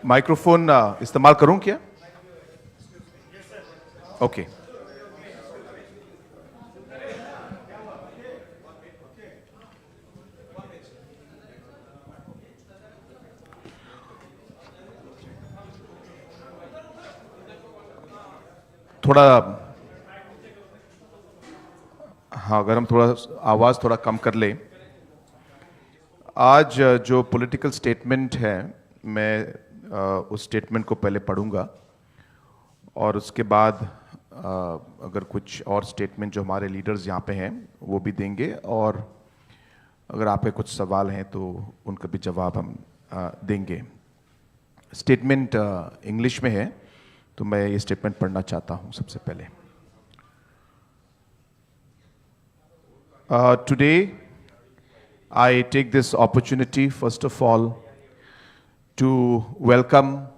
Microphone इस्तेमाल करूं क्या? ओके। थोड़ा हाँ, अगर हम थोड़ा आवाज़ थोड़ा कम कर ले। आज जो पॉलिटिकल स्टेटमेंट है, मैं उस स्टेटमेंट को पहले पढ़ूंगा और उसके बाद अगर कुछ और स्टेटमेंट जो हमारे लीडर्स यहाँ पे हैं वो भी देंगे, और अगर आपके कुछ सवाल हैं तो उनका भी जवाब हम देंगे। स्टेटमेंट इंग्लिश में है, तो मैं ये स्टेटमेंट पढ़ना चाहता हूँ सबसे पहले। Today, I take this opportunity, first of all, to welcome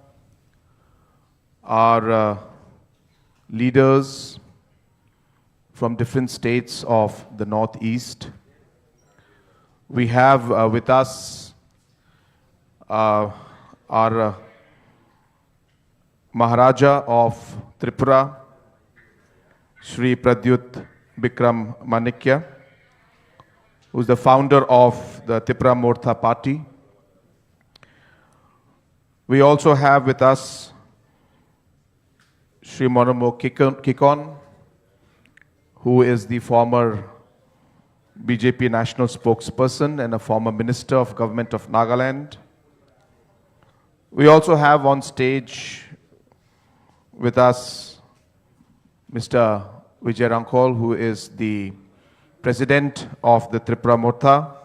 our leaders from different states of the Northeast. We have with us our Maharaja of Tripura, Shri Pradyut Bikram Manikya, who is the founder of the Tripura Mortha party. We also have with us Shri Monomo Kikon, who is the former BJP national spokesperson and a former minister of government of Nagaland. We also have on stage with us Mr. Vijay Rankol, who is the President of the Tripura Mortha.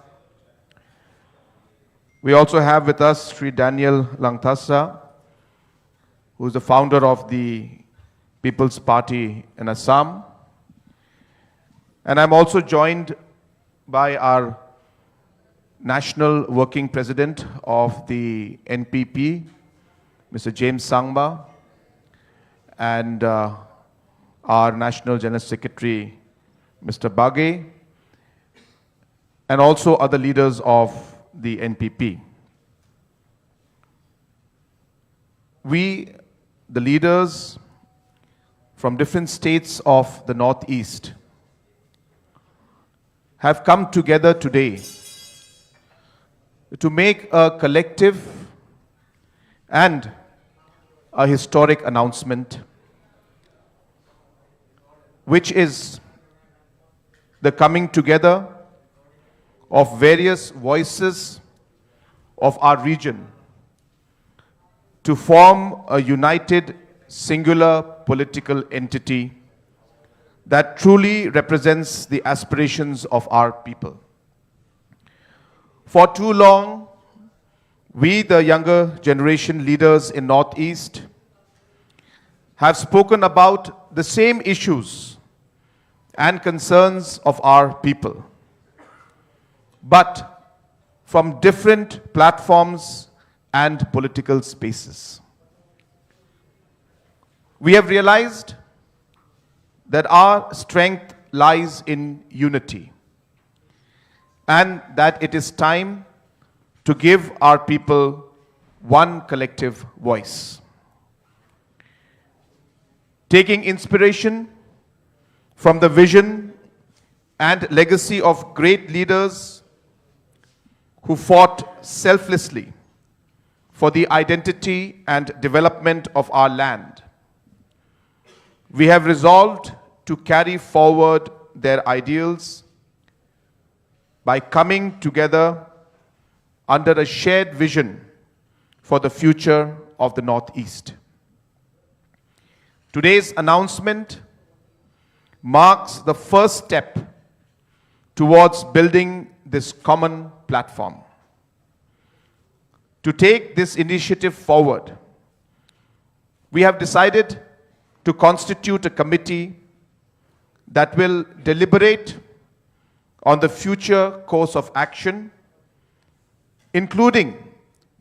We also have with us Sri Daniel Langthasa, who is the founder of the People's Party in Assam. And I'm also joined by our National Working President of the NPP, Mr. James Sangma, and our National General Secretary, Mr. Baghe, and also other leaders of the NPP. We, the leaders from different states of the Northeast, have come together today to make a collective and a historic announcement, which is the coming together of various voices of our region to form a united, singular political entity that truly represents the aspirations of our people. For too long, we, the younger generation leaders in Northeast, have spoken about the same issues and concerns of our people, but from different platforms and political spaces. We have realized that our strength lies in unity, and that it is time to give our people one collective voice. Taking inspiration from the vision and legacy of great leaders who fought selflessly for the identity and development of our land, we have resolved to carry forward their ideals by coming together under a shared vision for the future of the Northeast. Today's announcement marks the first step towards building this common platform. To take this initiative forward, we have decided to constitute a committee that will deliberate on the future course of action, including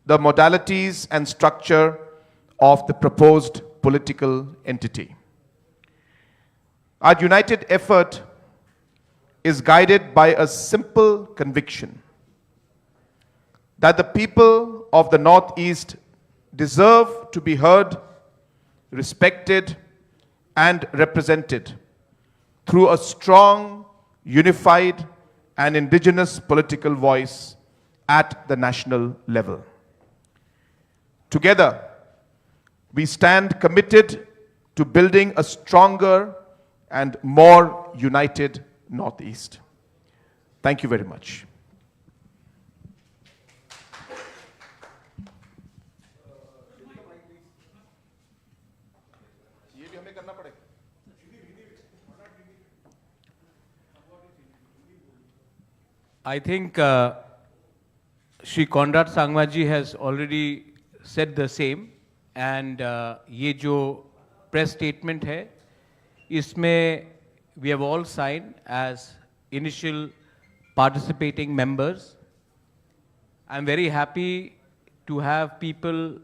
the modalities and structure of the proposed political entity. Our united effort is guided by a simple conviction that the people of the Northeast deserve to be heard, respected, and represented through a strong, unified, and indigenous political voice at the national level. Together, we stand committed to building a stronger and more united Northeast. Thank you very much. I think Shri Conrad Sangma ji has already said the same, and ये जो press statement है, इसमें we have all signed as initial participating members. I'm very happy to have people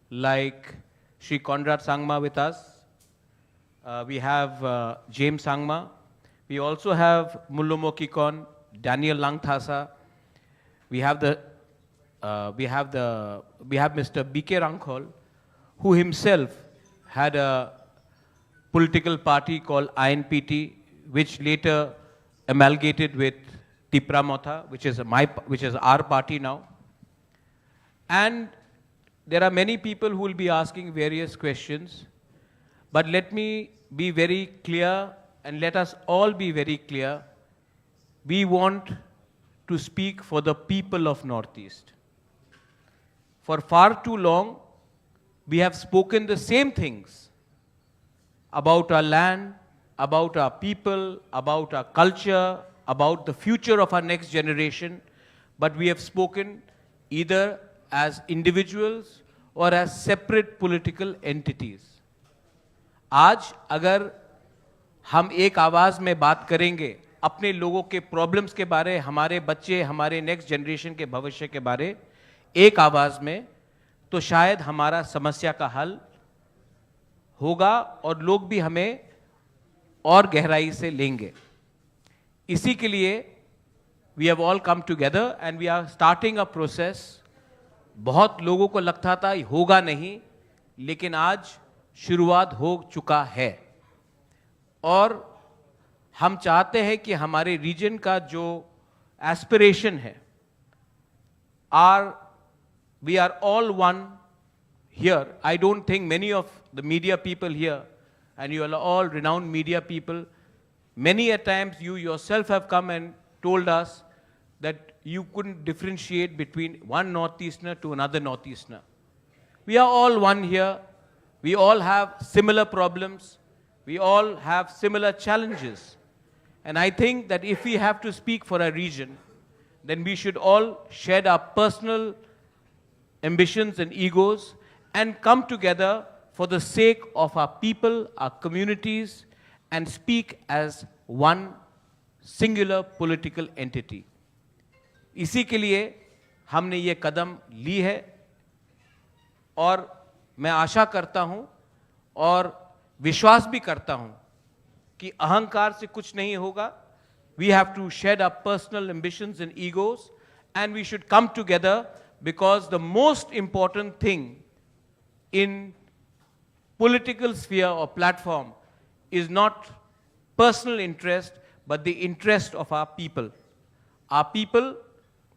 like Shri Conrad Sangma with us. We have James Sangma. We also have Mullomokikon, Daniel Langthasa. We have Mr. B.K. Rankhol, who himself had a political party called INPT, which later amalgamated with TRIPURA Motha, which is our party now. And there are many people who will be asking various questions, but let me be very clear, and let us all be very clear. We want to speak for the people of Northeast. For far too long, we have spoken the same things about our land, about our people, about our culture, about the future of our next generation, but we have spoken either as individuals or as separate political entities. आज अगर हम एक आवाज में बात करेंगे अपने लोगों के प्रॉब्लम्स के बारे, हमारे बच्चे, हमारे नेक्स्ट जनरेशन के भविष्य के बारे एक आवाज में, तो शायद हमारा समस्या का हल होगा और लोग भी हमें और गहराई से लेंगे. इसी के लिए we have all come together and we are starting a process. बहुत लोगों को लगता था होगा नहीं, लेकिन आज शुरुआत हो चुका है और हम चाहते हैं कि हमारे रीजन का जो एस्पिरेशन है, we are all one here. I don't think many of the media people here, and you are all renowned media people, many a times you yourself have come and told us that you couldn't differentiate between one Northeasterner to another Northeasterner. We are all one here. We all have similar problems. We all have similar challenges. And I think that if we have to speak for a region, then we should all shed our personal ambitions and egos and come together for the sake of our people, our communities, and speak as one singular political entity. इसी के लिए हमने ये कदम ली है और मैं आशा करता हूं और विश्वास भी करता हूं कि अहंकार से कुछ नहीं होगा. We have to shed our personal ambitions and egos, and we should come together, because the most important thing in political sphere or platform is not personal interest, but the interest of our people. Our people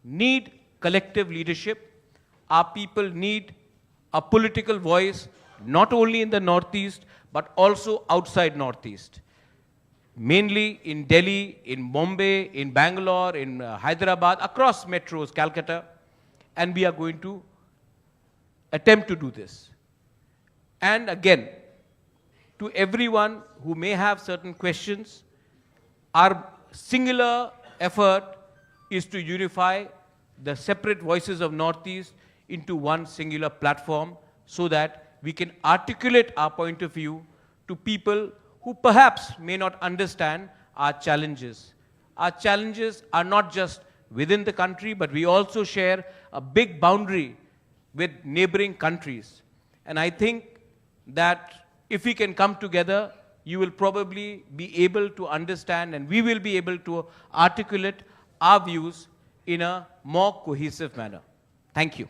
need collective leadership. Our people need a political voice, not only in the Northeast, but also outside Northeast. Mainly in Delhi, in Bombay, in Bangalore, in Hyderabad, across metros, Calcutta, and we are going to attempt to do this. And again, to everyone who may have certain questions, our singular effort is to unify the separate voices of Northeast into one singular platform so that we can articulate our point of view to people who perhaps may not understand our challenges. Our challenges are not just within the country, but we also share a big boundary with neighboring countries. And I think that if we can come together, you will probably be able to understand, and we will be able to articulate our views in a more cohesive manner. Thank you.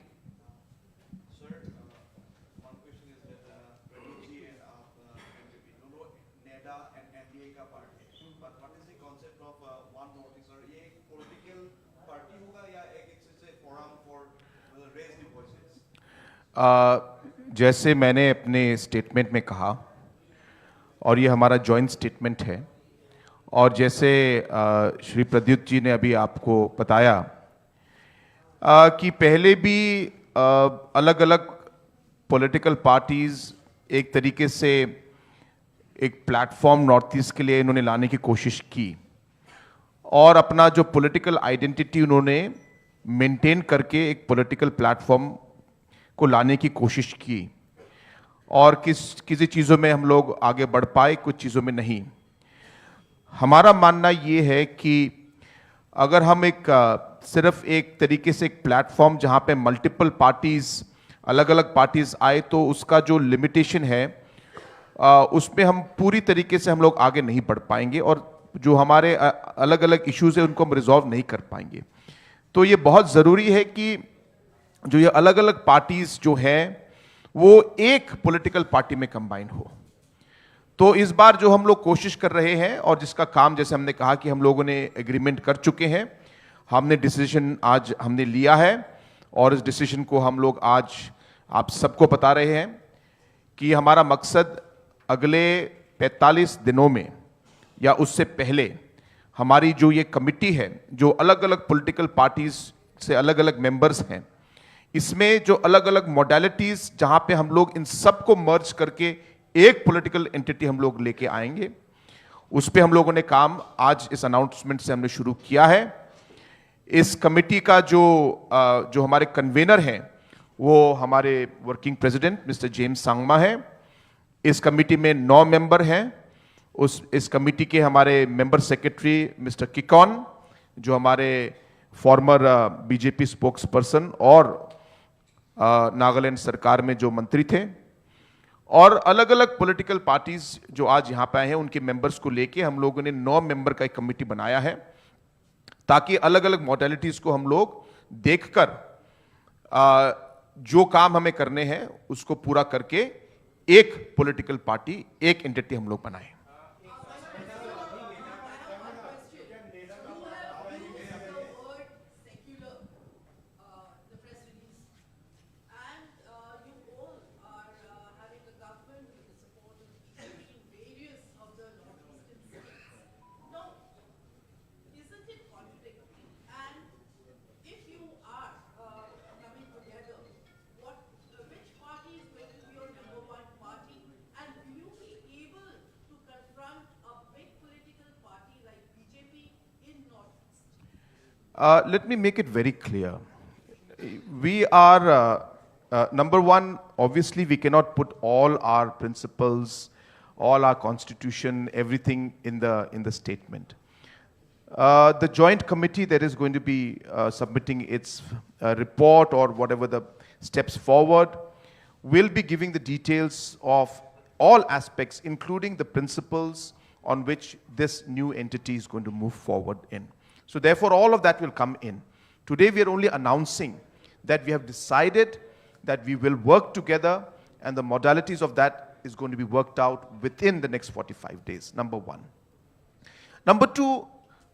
का part है, but what is the concept of one Northeast? और ये एक political party होगा या एक से forum for raise the voices? जैसे मैंने अपने स्टेटमेंट में कहा और ये हमारा जॉइंट स्टेटमेंट है, और जैसे श्री प्रद्युत जी ने अभी आपको बताया कि पहले भी अलग अलग पॉलिटिकल पार्टीज एक तरीके से एक प्लेटफॉर्म नॉर्थ ईस्ट के लिए इन्होंने लाने की कोशिश की और अपना जो पॉलिटिकल आइडेंटिटी उन्होंने मेंटेन करके एक पॉलिटिकल प्लेटफॉर्म को लाने की कोशिश की, और किसी चीज़ों में हम लोग आगे बढ़ पाए, कुछ चीज़ों में नहीं। हमारा मानना ये है कि अगर हम सिर्फ एक तरीके से एक प्लेटफॉर्म जहाँ पे मल्टीपल पार्टीज, अलग अलग पार्टीज आए, तो उसका जो लिमिटेशन है उसमें हम पूरी तरीके से हम लोग आगे नहीं बढ़ पाएंगे और जो हमारे अलग अलग इश्यूज है उनको हम रिजॉल्व नहीं कर पाएंगे। तो ये बहुत ज़रूरी है कि जो ये अलग अलग पार्टीज जो हैं वो एक पॉलिटिकल पार्टी में कंबाइन हो। तो इस बार जो हम लोग कोशिश कर रहे हैं और जिसका काम, जैसे हमने कहा कि हम लोगों ने एग्रीमेंट कर चुके हैं, हमने डिसीजन आज हमने लिया है और इस डिसीजन को हम लोग आज आप सबको बता रहे हैं कि हमारा मकसद अगले 45 दिनों में या उससे पहले हमारी जो ये कमिटी है, जो अलग अलग पॉलिटिकल पार्टीज से अलग अलग मेंबर्स हैं, इसमें जो अलग अलग मॉडलिटीज जहां पे हम लोग इन सबको मर्ज करके एक पॉलिटिकल एंटिटी हम लोग लेके आएंगे, उस पे हम लोगों ने काम आज इस अनाउंसमेंट से हमने शुरू किया है। इस कमेटी का जो हमारे कन्वेनर हैं वो हमारे working president mister James Sangma है। इस कमेटी में 9 मेंबर हैं। इस कमेटी के हमारे मेंबर सेक्रेटरी मिस्टर किकॉन, जो हमारे फॉर्मर बीजेपी स्पोक्स पर्सन और नागालैंड सरकार में जो मंत्री थे, और अलग अलग पॉलिटिकल पार्टीज जो आज यहां पे आए हैं उनके मेंबर्स को लेके हम लोगों ने 9 मेंबर का एक कमेटी बनाया है, ताकि अलग अलग मॉडलिटीज को हम लोग देखकर जो काम हमें करने हैं उसको पूरा करके एक पॉलिटिकल पार्टी, एक एंटिटी हम लोग बनाएं। Let me make it very clear. We are, number one, obviously we cannot put all our principles, all our constitution, everything in the statement. The joint committee that is going to be submitting its report or whatever the steps forward will be giving the details of all aspects, including the principles on which this new entity is going to move forward in. So therefore, all of that will come in. Today, we are only announcing that we have decided that we will work together, and the modalities of that is going to be worked out within the next 45 days, number one. Number two,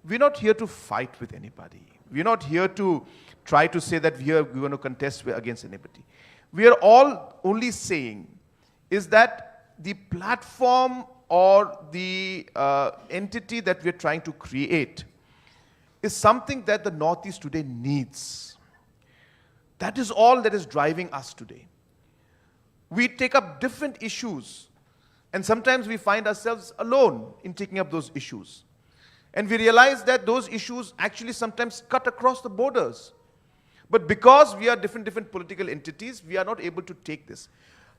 we're not here to fight with anybody. We're not here to try to say that we're going to contest against anybody. We are all only saying is that the platform or the entity that we're trying to create is something that the Northeast today needs. That is all that is driving us today. We take up different issues, and sometimes we find ourselves alone in taking up those issues. And we realize that those issues actually sometimes cut across the borders. But because we are different political entities, we are not able to take this.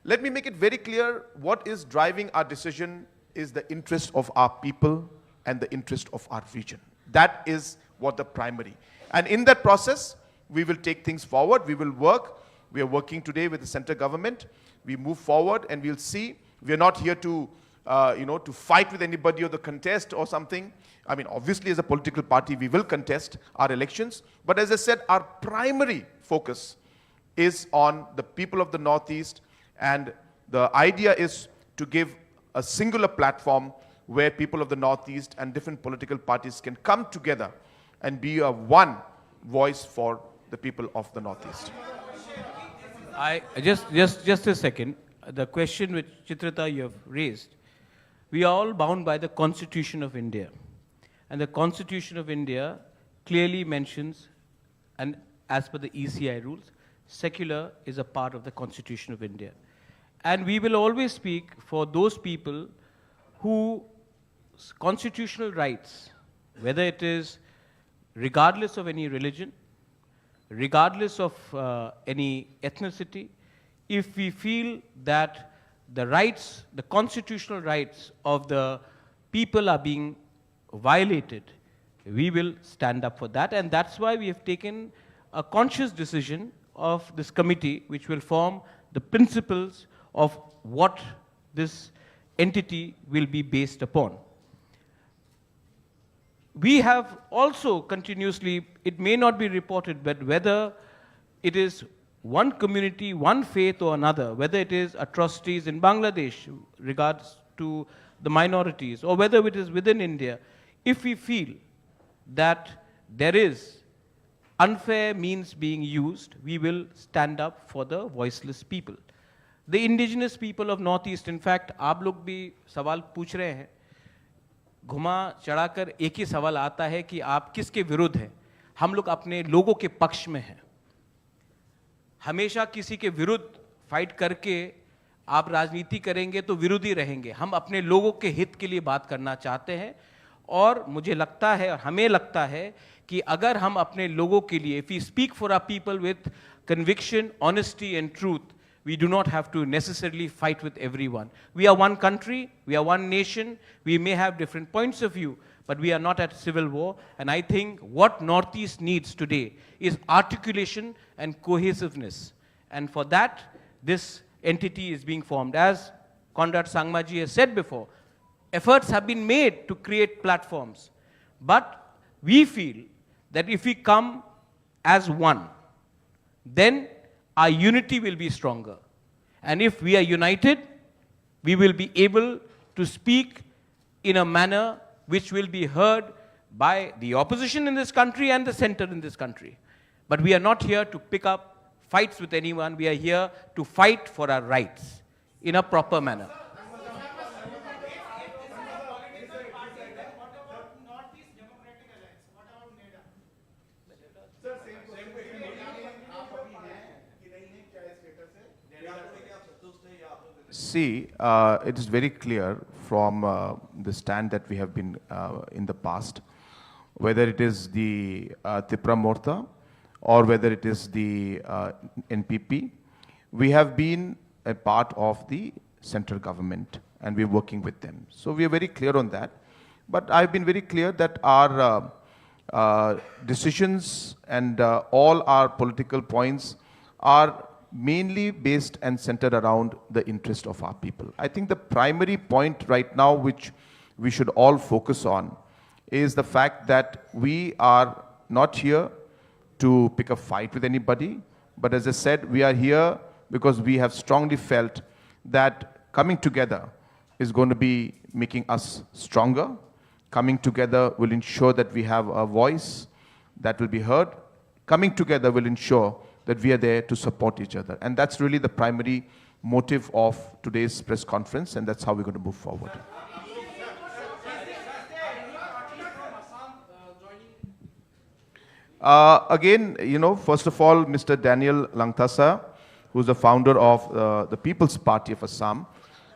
Let me make it very clear, what is driving our decision is the interest of our people and the interest of our region. That is what the primary. And in that process, we will take things forward. We will work. We are working today with the central government. We move forward and we'll see. We are not here to, to fight with anybody or the contest or something. I mean, obviously as a political party, we will contest our elections. But as I said, our primary focus is on the people of the Northeast, and the idea is to give a singular platform where people of the Northeast and different political parties can come together and be a one voice for the people of the Northeast. Just a second. The question which Chitrita you have raised, we are all bound by the Constitution of India. And the Constitution of India clearly mentions, and as per the ECI rules, secular is a part of the Constitution of India. And we will always speak for those people whose constitutional rights, whether it is regardless of any religion, regardless of any ethnicity, if we feel that the rights, the constitutional rights of the people are being violated, we will stand up for that. And that's why we have taken a conscious decision of this committee, which will form the principles of what this entity will be based upon. We have also continuously, it may not be reported, but whether it is one community, one faith or another, whether it is atrocities in Bangladesh regards to the minorities, or whether it is within India, if we feel that there is unfair means being used, we will stand up for the voiceless people. The indigenous people of Northeast, in fact, आप लोग भी सवाल पूछ रहे हैं, घुमा चढ़ाकर एक ही सवाल आता है कि आप किसके विरुद्ध हैं? हम लोग अपने लोगों के पक्ष में हैं। हमेशा किसी के विरुद्ध फाइट करके आप राजनीति करेंगे तो विरोधी रहेंगे। हम अपने लोगों के हित के लिए बात करना चाहते हैं, और मुझे लगता है और हमें लगता है कि अगर हम अपने लोगों के लिए, if we speak for our people with conviction, honesty and truth, we do not have to necessarily fight with everyone. We are one country, we are one nation, we may have different points of view, but we are not at civil war. And I think what Northeast needs today is articulation and cohesiveness. And for that, this entity is being formed. As Conrad Sangmaji has said before, efforts have been made to create platforms. But we feel that if we come as one, then our unity will be stronger. And if we are united, we will be able to speak in a manner which will be heard by the opposition in this country and the center in this country. But we are not here to pick up fights with anyone. We are here to fight for our rights in a proper manner. See, it is very clear from the stand that we have been in the past, whether it is the TRIPURA Morta or whether it is the NPP, we have been a part of the central government and we're working with them. So we are very clear on that. But I've been very clear that our decisions and all our political points are mainly based and centered around the interest of our people. I think the primary point right now which we should all focus on is the fact that we are not here to pick a fight with anybody, but as I said, we are here because we have strongly felt that coming together is going to be making us stronger. Coming together will ensure that we have a voice that will be heard. Coming together will ensure that we are there to support each other. And that's really the primary motive of today's press conference, and that's how we're going to move forward. Again, you know, first of all, Mr. Daniel Langthasa, who's the founder of the People's Party of Assam,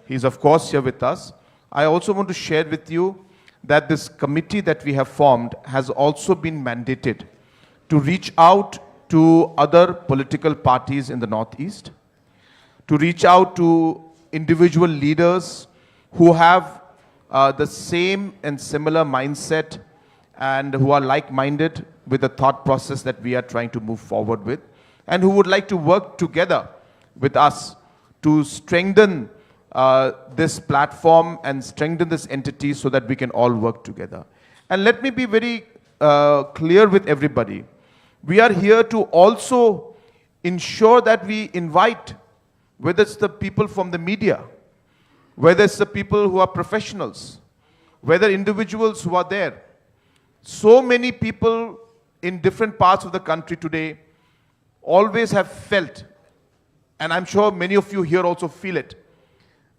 he's of course here with us. I also want to share with you that this committee that we have formed has also been mandated to reach out to other political parties in the Northeast, to reach out to individual leaders who have the same and similar mindset and who are like-minded with the thought process that we are trying to move forward with, and who would like to work together with us to strengthen this platform and strengthen this entity so that we can all work together. And let me be very clear with everybody. We are here to also ensure that we invite, whether it's the people from the media, whether it's the people who are professionals, whether individuals who are there. So many people in different parts of the country today always have felt, and I'm sure many of you here also feel it,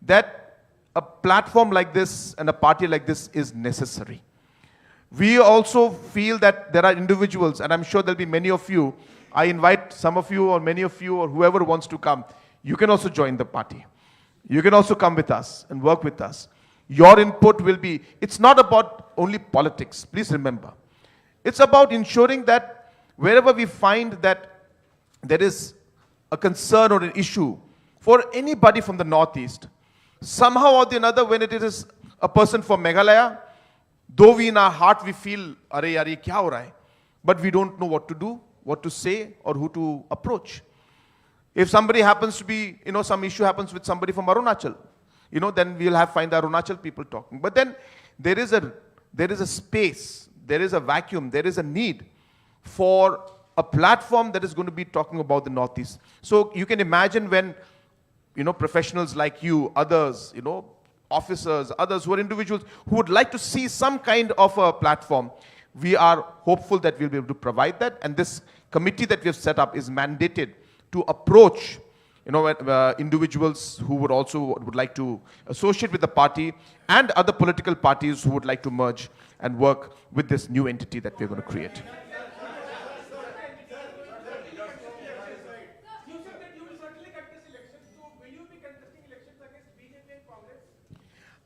that a platform like this and a party like this is necessary. We also feel that there are individuals, and I'm sure there'll be many of you. I invite some of you or many of you or whoever wants to come. You can also join the party. You can also come with us and work with us. Your input will be, it's not about only politics, please remember. It's about ensuring that wherever we find that there is a concern or an issue for anybody from the Northeast, somehow or the another, when it is a person from Meghalaya, though we in our heart we feel, "Are yaar, ye kya ho raha hai?" But we don't know what to do, what to say, or who to approach. If somebody happens to be, some issue happens with somebody from Arunachal, then we'll find the Arunachal people talking. But then there is a space, there is a vacuum, there is a need for a platform that is going to be talking about the Northeast. So you can imagine when, professionals like you, others, officers, others who are individuals who would like to see some kind of a platform, we are hopeful that we'll be able to provide that. And this committee that we have set up is mandated to approach individuals who would like to associate with the party and other political parties who would like to merge and work with this new entity that we're going to create. You said that you will certainly contest elections. So will you be contesting elections against BJP and Congress?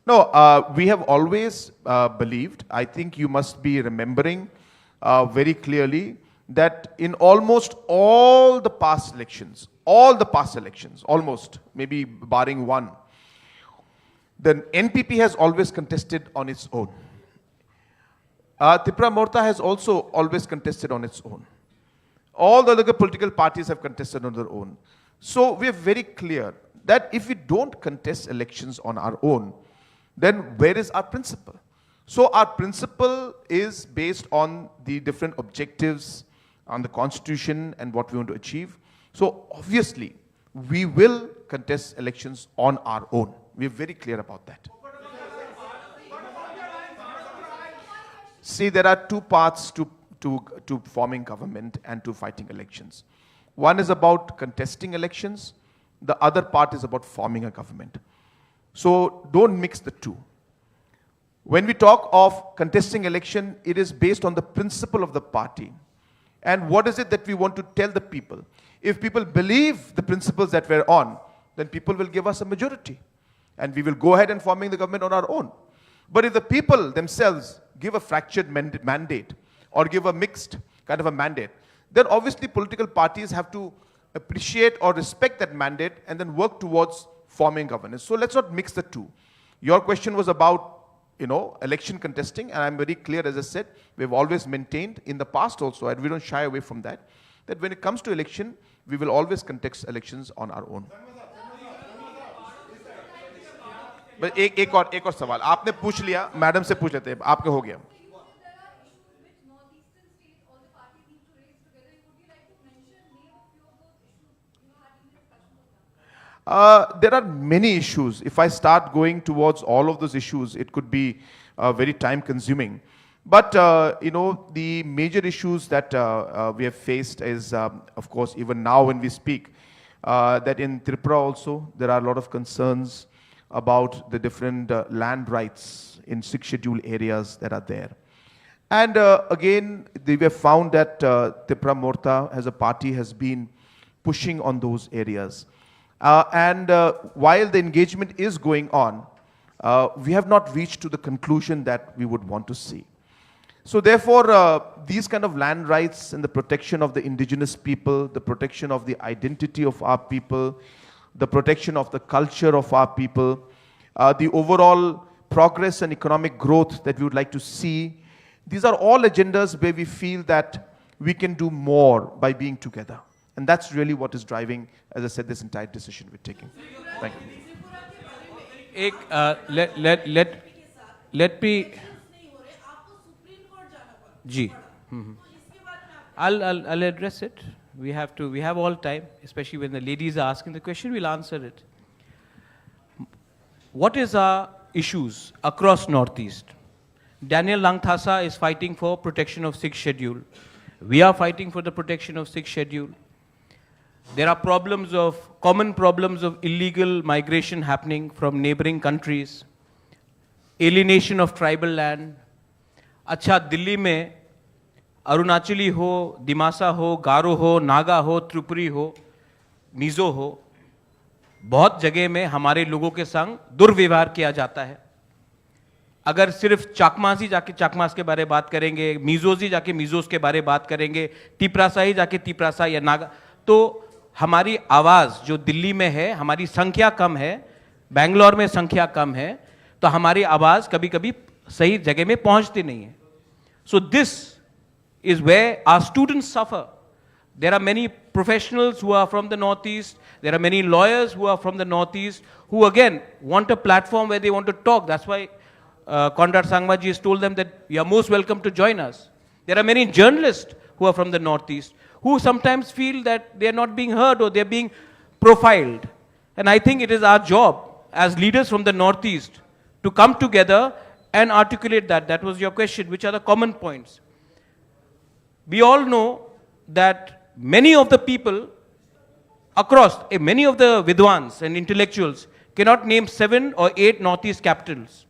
No, we have always believed, I think you must be remembering very clearly, that in almost all the past elections, almost, maybe barring one, the NPP has always contested on its own. TRIPURA Morta has also always contested on its own. All the other political parties have contested on their own. So we are very clear that if we don't contest elections on our own, then where is our principle? So our principle is based on the different objectives, on the constitution and what we want to achieve. So obviously, we will contest elections on our own. We are very clear about that. See, there are two paths to forming government and to fighting elections. One is about contesting elections. The other part is about forming a government. So don't mix the two. When we talk of contesting election, it is based on the principle of the party. And what is it that we want to tell the people? If people believe the principles that we're on, then people will give us a majority. And we will go ahead and forming the government on our own. But if the people themselves give a fractured mandate or give a mixed kind of a mandate, then obviously political parties have to appreciate or respect that mandate and then work towards forming governance. So let's not mix the two. Your question was about, election contesting, and I'm very clear, as I said, we've always maintained in the past also, and we don't shy away from that when it comes to election, we will always contest elections on our own. But एक और सवाल आपने पूछ लिया, madam से पूछ लेते हैं, आपके हो गया. There are many issues. If I start going towards all of those issues, it could be very time consuming. But, the major issues that we have faced is, of course, even now when we speak, that in Tripura also, there are a lot of concerns about the different land rights in 6 scheduled areas that are there. And again, we have found that TRIPURA Morta as a party has been pushing on those areas. While the engagement is going on, we have not reached to the conclusion that we would want to see. So therefore, these kind of land rights and the protection of the indigenous people, the protection of the identity of our people, the protection of the culture of our people, the overall progress and economic growth that we would like to see, these are all agendas where we feel that we can do more by being together. And that's really what is driving, as I said, this entire decision we're taking. Thank you. Let me. Ji. I'll address it. We have all time, especially when the ladies are asking the question, we'll answer it. What is our issues across Northeast? Daniel Langthasa is fighting for protection of 6th schedule. We are fighting for the protection of 6th schedule. There are common problems of illegal migration happening from neighboring countries, alienation of tribal land. अच्छा दिल्ली में अरुणाचली हो, दिमासा हो, गारो हो, नागा हो, त्रिपुरी हो, मिजो हो, बहुत जगह में हमारे लोगों के संग दुर्व्यवहार किया जाता है. अगर सिर्फ चाकमासी जाके चाकमास के बारे में बात करेंगे, मिजोजी जाके मिजोस के बारे में बात करेंगे, तिपरासा ही जाके तिपरासा या नागा, तो हमारी आवाज जो दिल्ली में है, हमारी संख्या कम है, बेंगलोर में संख्या कम है, तो हमारी आवाज कभी कभी सही जगह में पहुंचती नहीं है. So this is where our students suffer. There are many professionals who are from the Northeast. There are many lawyers who are from the Northeast who again want a platform where they want to talk. That's why Conrad Sangmaji has told them that you are most welcome to join us. There are many journalists who are from the Northeast who sometimes feel that they are not being heard or they are being profiled. And I think it is our job as leaders from the Northeast to come together and articulate that. That was your question. Which are the common points? We all know that many of the people across, many of the Vidwans and intellectuals cannot name 7 or 8 Northeast capitals.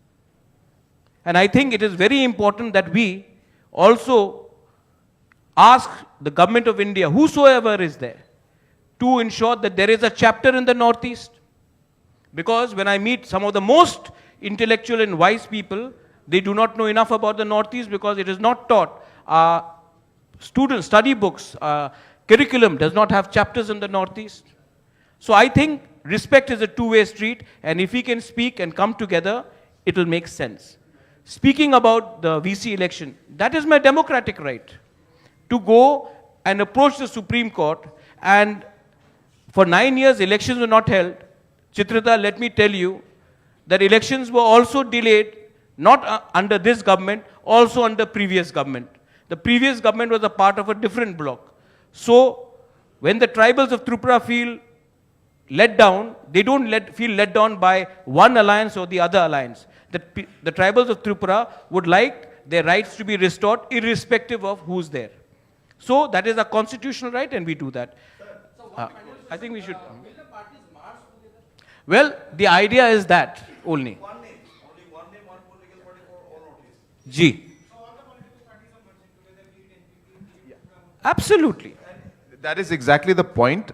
And I think it is very important that we also ask the government of India, whosoever is there, to ensure that there is a chapter in the Northeast. Because when I meet some of the most intellectual and wise people, they do not know enough about the Northeast because it is not taught. Students, study books, curriculum does not have chapters in the Northeast. So I think respect is a two-way street, and if we can speak and come together, it will make sense. Speaking about the VC election, that is my democratic right to go and approach the Supreme Court, and for 9 years elections were not held. Chitrita, let me tell you that elections were also delayed, not under this government, also under previous government. The previous government was a part of a different bloc. So, when the tribals of Tripura feel let down, they don't feel let down by one alliance or the other alliance. The tribals of Tripura would like their rights to be restored irrespective of who's there. So, that is a constitutional right and we do that. I think we should. Well, the idea is that only. One name, only one name, one political party for all Northeast. G. Absolutely. That is exactly the point.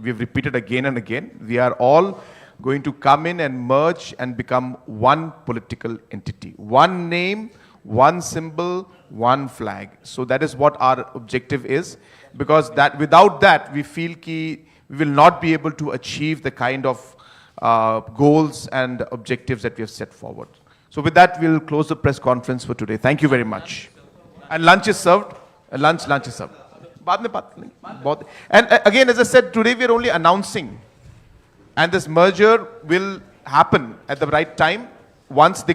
We've repeated again and again. We are all going to come in and merge and become one political entity. One name, one symbol, one flag. So that is what our objective is. Because without that, we feel we will not be able to achieve the kind of goals and objectives that we have set forward. So with that, we'll close the press conference for today. Thank you very much. And lunch is served. Lunch is served. And again, as I said, today we are only announcing. And this merger will happen at the right time once the